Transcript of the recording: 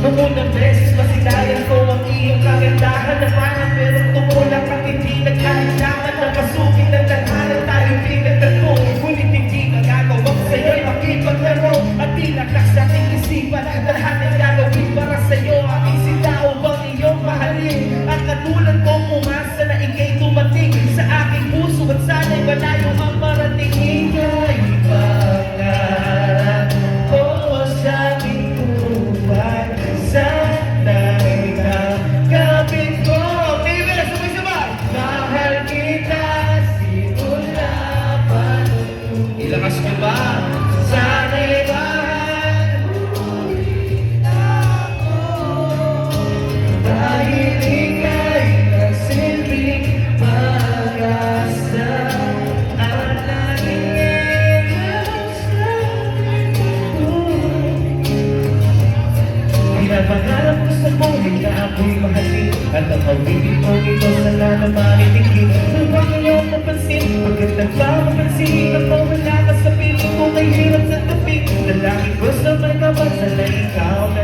Nung unang beses masilayan ko ang iyong kagandahan na parang merong tumulak at hindi nagkahilangan na pasukin ng tadhana tayo pinagtagpo. Ngunit hindi magagawa ko sa'yo'y makipaglaro at tinakak sa aking isipan na lahat ay gagawin para sa'yo. Aking sitao bang iyong mahalin at katulad kong umasa na ikay tumating sa aking puso at sana'y malayo ang marating. Ika'y pangarap ko sa aking buhay, sana'y nakapit ko. Kaya sabay-sabay, mahal kita simula pa nung ilakas ko ba? Sana'y mahal ulit ako dahil ika'y nagsilbing mag-asa at laging ilaw sa mundo. Pinapangarap ko sa buhay na ako'y mahalin at ang pag-ibig ko ito sana na maritigin. Huwag niyong mapansin, pagkat nagpapapansin ako wala ka sa piling ko, may hirap sa tabi. Lalaki ko sa may kabansa na ikaw na